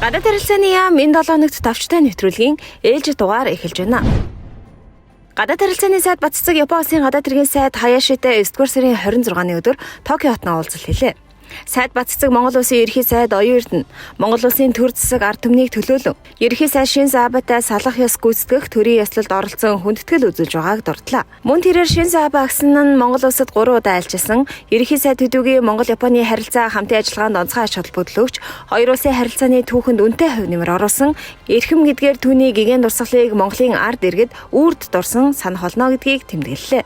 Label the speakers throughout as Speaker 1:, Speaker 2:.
Speaker 1: Гадаад харилцааны яам энэ 7 хоногт товчтой нэвтрүүлгийн ээлжид дугаар эхэлж байна. Гадаад харилцааны сайд Баццэг Япон улсын гадаад хэргийн сайд Хаяшитай 9-р сарын 26-ны өдөр Токио хотноо уулзалт хийлээ. Сайд Баццэг Монгол улсын ерөнхий сайд Оюун Эрдэнэ Монгол улсын төр засаг ард түмнийг төлөөлөв. Ерөнхий сайд Шинзо Абетай салах ёс гүйцэтгэх төрийн ёслолд оролцсон хүндэтгэл үзүүлж байгааг дурдлаа. Мөн тэрээр Шинзо Абе агсан нь Монгол улсад 3 удаа альчилсан ерөнхий сайд төдийгүй Монгол Японы харилцаа хамтын ажиллагаанд онцгой ач холбогдол өгч хоёр улсын харилцааны түүхэнд үнэтэй хувь нэмэр оруулсан эрхэм гэдгээр түүний гигэн дурсгалыг Монголын ард иргэд үрд дурсан санах болно гэдгийг тэмдэглэлээ.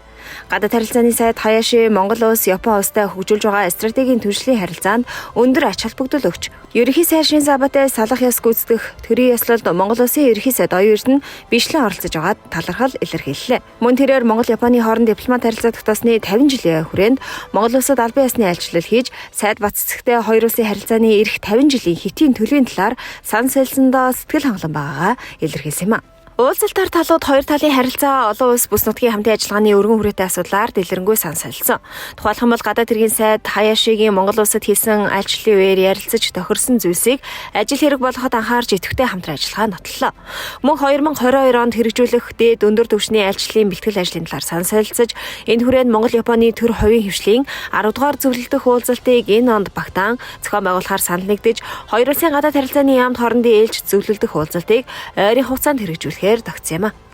Speaker 1: Гадаад харилцааны сайд Хаяши Монгол улс Япон улстай хөгжүүлж байгаа стратегийн түншлэлийн харилцаанд өндөр ач холбогдол өгч ерөнхий сайд Шинзо Абетай салах ёс гүйцэтгэх төрийн ёслолд Монгол улсын ерөнхий сайд Оюун Эрдэнэ бичлэн оролцож байгаад талархал илэрхийллээ. Мөн тэрээр Монгол Японы хооронд дипломат харилцаа тогтоосны 50 жилийн хүрээнд Монгол улсад албан ёсны айлчлал хийж сайд Баццэгтэй хоёр улсын харилцааны эх 50 жилийн хэтийн төлөвийн талаар сан салсандаа сэтгэл хангалуун байгаагаа илэрхийлсэн юм. Уулзалтаар талууд хоёр талын харилцаа олон улс бүс нутгийн хамтын ажиллагааны өргөн хүрээтэй асуудлаар дэлгэрэнгүй сан салсан. Тухайлх юм бол гадаад хэргийн сайд Хаяшигийн Монгол улсад хийсэн айлчлалын үеэр ярилцаж тохирсон зүйлсийг ажил хэрэг болгоход анхаарч идэвхтэй хамтран ажиллагаа нотлоо. Мөн 2022 онд хэрэгжүүлэх дээд өндөр түвшний айлчлалын бэлтгэл ажлын талаар сан салцаж энэ хүрээнд Монгол Японы төр хувийн хвшлийн 10 дугаар зөвлөлдөх уулзалтыг энэ онд багтаан зохион байгуулахаар санал нэгдэж хоёр улсын гадаад харилцааны яамд хоорондын ээлж зөвлөлдөх уулзалтыг ойрын хугацаанд хэрэгжүүлэх тогтсон юм.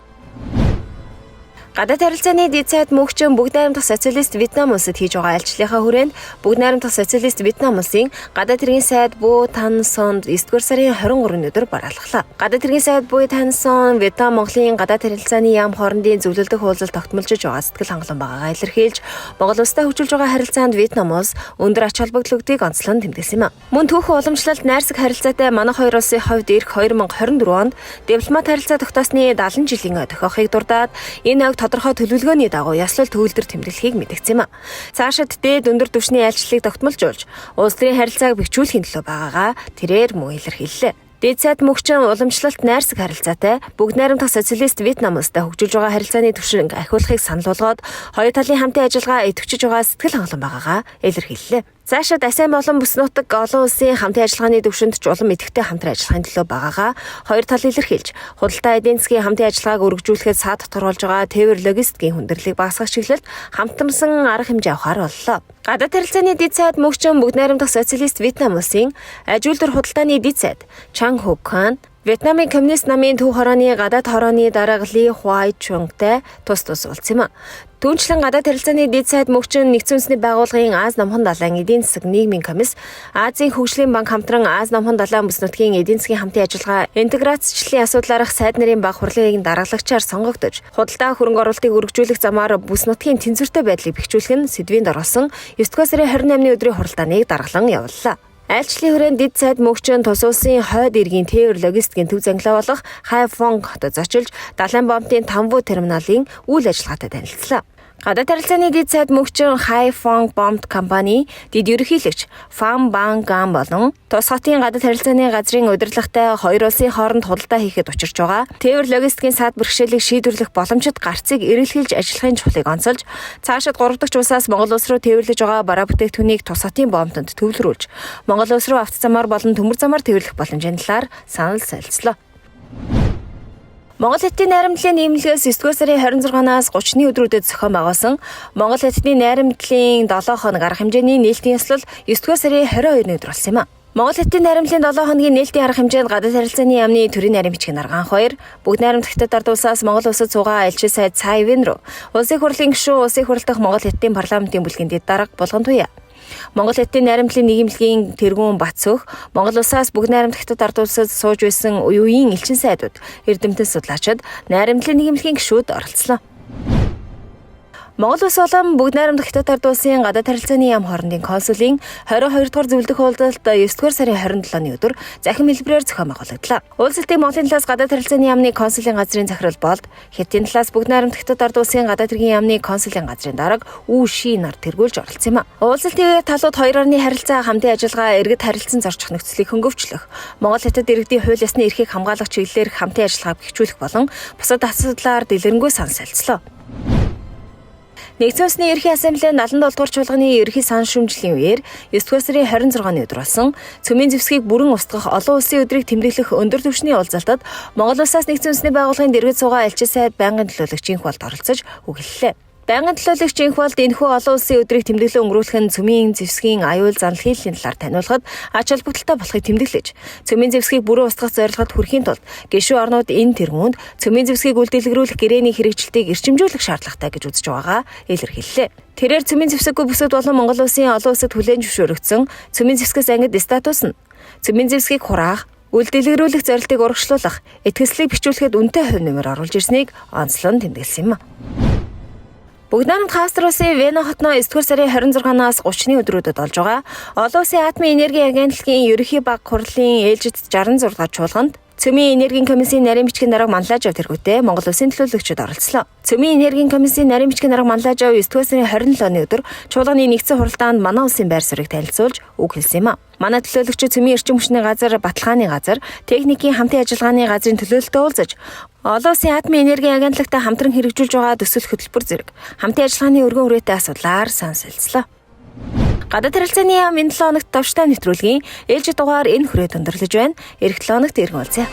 Speaker 1: Гадаад харилцааны дэд сайд мөнхчин Бүгд найрамдах социалист Вьетнам улсад хийж байгаа айлчлалынхаа хүрээнд Бүгд найрамдах социалист Вьетнам улсын гадаад хэргийн сайд Бу Тан Сонд 9-р сарын 23-ны өдөр бараалхлаа. Гадаад хэргийн сайд Бу Тан Сон Вьетнам Монголын гадаад харилцааны яам хоорондын зөвлөлдөх уулзалт тогтмолжиж байгаа сэтгэл хангалуун байгаагаа илэрхийлж Монгол улстай хөгжүүлж байгаа харилцаанд Вьетнам улс өндөр ач холбогдлуудыг онцлон тэмдэглэсэн юм. Мөн түүхэн уламжлалт найрсаг харилцаатай манайх хоёр улсын хувьд ирэх 2024 онд дипломат харилцаа тогтоосны 70 жилийн тохиохыг дурдаад энэ тодорхой төлөвлөгөөний дагуу яслал төвлөрд тэмдэглэхийг мэдгдсэн юм. Цаашид дээд өндөр түвшний айлчлалыг тогтмолжуулж улс төрийн харилцааг бэхжүүлэхийн төлөө байгаагаа тэрээр мөн илэрхийллээ. Дэд сайд мөнхчин уламжлалт найрсаг харилцаатай Бүгд найрамдах социалист Вьетнам улстай хөгжүүлж байгаа харилцааны түвшинг ахиулахыг санал болгоод хоёр талын хамтын ажиллагаа идэвхжиж байгаа сэтгэл хангалуун байгаагаа илэрхийллээ. Цаашид АСЕАН болон бүс нутаг олон улсын хамтын ажиллагааны төвшөнд ч улам идэвхтэй хамтран ажиллахын төлөө байгаагаа хоёр тал илэрхийлж худалдаа эдийн засгийн хамтын ажиллагааг өргөжүүлэхэд саад доторуулж байгаа тээвэр логистикийн хүндрэлийг багасгах чиглэлд хамтарсан арга хэмжээ авахар боллоо. Гадаад харилцааны дэд сайд мөнхчин Бүгд найрамдах социалист Вьетнам улсын ажилтнаар худалдааны дэд сайд Чан Хук-хан Вьетнамын коммунист намын төв хорооны гадаад хорооны дарга Ли Хуай Чунгтай тус уулзсан юм. Түүнчлэн гадаад харилцааны дэд сайд мөнхчин Нэгдсэн үндэсний байгууллагын Аз намхан далайн эдийн засаг нийгмийн комисс, Азийн хөгжлийн банк хамтран Аз намхан далайн бүс нутгийн эдийн засгийн хамтын ажиллагаа интеграцчлалын асуудлаарх сайд нарын баг хурлын даргалагчаар сонгогдож, худалдаа хөрөнгө оруулалтыг өргөжүүлэх замаар бүс нутгийн тэнцвэртэй байдлыг бэхжүүлэх нь сэдвийн дороосон 9-р сарын 28-ны өдрийн хуралдааныг даргалан явууллаа. Айлчлалын хүрээнд дэд сайд мөнхчин тус улсын хойд иргэн тээвэр логистикийн төв зангилаа болох Хайфонг хотод зочилж Далайн бомтын Тамбу терминалын үйл ажиллагаатай танилцлаа. Гадаад харилцааны дэд сайд мөнхчин Хайфонг бомт компани дэд ерөнхийлөгч Фан Бан Ган болон тус хотын гадаад харилцааны газрын удирдлагатай хоёр улсын хооронд худалдаа хийхэд учирч байгаа тээвэр логистикийн саад бэрхшээлийг шийдвэрлэх боломжит гарцыг эрэлхийлж ажиллахын чухлыг онцолж цаашид 3 дахь улсаас Монгол улс руу тээвэрлэж байгаа бараа бүтээгдэхүүнийг тус хотын бомтонд төвлөрүүлж Монгол улс руу автозамаар болон төмөр замаар тээвэрлэх боломжийн талаар санал солилцлоо. Монгол Хятадын найрамдлын нийлмэлгээс 9-р сарын 26-наас 30-ны өдрүүдэд зохион байгуулсан Монгол Хятадын найрамдлын 7 хоног арга хэмжээний нээлтийн ёслол 9-р сарын 22-ны өдөр болсон юм. Монгол Хятадын найрамдлын 7 хоногийн нээлтийн арга хэмжээнд гадаад харилцааны яамны төрийн нарийн бичгийн даргаан 2 Бүгд найрамдах Хятад ард улсаас Монгол улсад суугаа айлчин сайд Цай Вин руу улсын хурлын гишүүн улсын хурал дахь Монгол Хятадын парламентын бүлгийн дэд дарга Булган Туяа Монгол Хятадын найрамдлын нийгэмлэгийн тэргүүн Бацөх Монгол улсаас Бүгд найрамдах Хятад ард улсад сууж байсан үеийн элчин сайдууд эрдэмтэн судлаачид найрамдлын нийгэмлэгийн гишүүд оролцлоо. Монгол улс болон Бүгд найрамдах Хятад ард улсын гадаад харилцааны яам хоорондын консулын 22 дугаар зөвлөдөх уулзалт 9-р сарын 27-ны өдөр захин хэлбэрээр зохион байгуулагдлаа. Уулзалтыг Монголын талаас гадаад харилцааны яамны консулын газрын захирал болд Хятадын талаас Бүгд найрамдах Хятад ард улсын гадаад хэргийн яамны консулын газрын дарга Үу Ши нар тэргүүлж оролцсон юм. Уулзалтын талууд хоёр орны харилцаа хамтын ажиллагаа иргэд харилцан зорчих нөхцөлийг хөнгөвчлөх, Монгол Хятад иргэдийн хууль ёсны эрхийг хамгаалах чиглэлээр хамтын ажиллагааг бэхжүүлэх болон бусад асуудлаар дэлгэрэнгүй санал солилцлоо. Нэгдсэн улсны ерөнхий ассамблеийн 77 дугаар чуулганы ерөнхий сан шүүмжлийн үеэр 9 дугаар сарын 26-ны өдөр болсон цөмийн зэвсгийг бүрэн устгах олон улсын өдрийг тэмдэглэх өндөр түвшний уулзалтад Монгол улсаас Нэгдсэн улсны байгууллагын дэргэд суугаа элчин сайд байнгын төлөөлөгчийн хуралд оролцож үгэллээ. Байнгын төлөөлөгчийн хуралд энэхүү олон улсын өдрийг тэмдэглэн өнгөрүүлэх нь цөмийн зэвсгийн аюул занал хийлийн талаар таниулахад ач холбогдолтой болохыг тэмдэглэж, цөмийн зэвсгийг бүрэн устгах зорилгод хүрэхийн тулд гишүүн орнууд энэ тэргуунд цөмийн зэвсгийг үлдээлгэрүүлэх гэрээний хэрэгжилтийг эрчимжүүлэх шаардлагатай гэж үзэж байгаагаа илэрхийллээ. Тэрээр цөмийн зэвсэггүй бүсэд болон Монгол улсын олон улсад хүлээн зөвшөөрөгдсөн цөмийн зэвсгээс ангид статус нь цөмийн зэвсгийг хураах, үлдээлгэрүүлэх зорилтыг урагшлуулах, этгээслийг бичүүлэхэд үнэтэй хувь нэмэр оруулж ирснийг онцлон тэмдэглэсэн юм. Бүгд найрамд Австри улсын Вена хотноо 9 дугаар сарын 26-наас 30-ны өдрүүдэд болж байгаа олон улсын атомын энергийн агентлагийн ерөнхий баг хурлын ээлжид 66 дугаар чуулганд Цөмийн энергийн комиссийн нарийн бичгийн дарга Манлажав тэргүүтээ Монгол улсын төлөөлөгчид оролцлоо. Цөмийн энергийн комиссийн нарийн бичгийн дарга Манлажав 9 дугаар сарын 27-ны өдөр чуулганы нэгдсэн хуралдаанд манай улсын байр суурийг танилцуулж үг хэлсэн юм а. Манай төлөөлөгчид Цөмийн эрчим хүчний газар, баталгааны газар, техникийн хамтын ажиллагааны газрын төлөөлөлтөд уулзаж олон улсын атомын энергийн агентлагтай хамтран хэрэгжүүлж байгаа төсөл хөтөлбөр зэрэг хамтын ажиллагааны өргөн үрээтэй асуудлаар сан солилцлоо. Гадаад харилцааны яам энэ 7 хоногт товчтой нэвтрүүлгийн ээлжид дугаар энэ хүрээд өндөрлөж байна. Эх 7 хоногт иргэн уулзъя.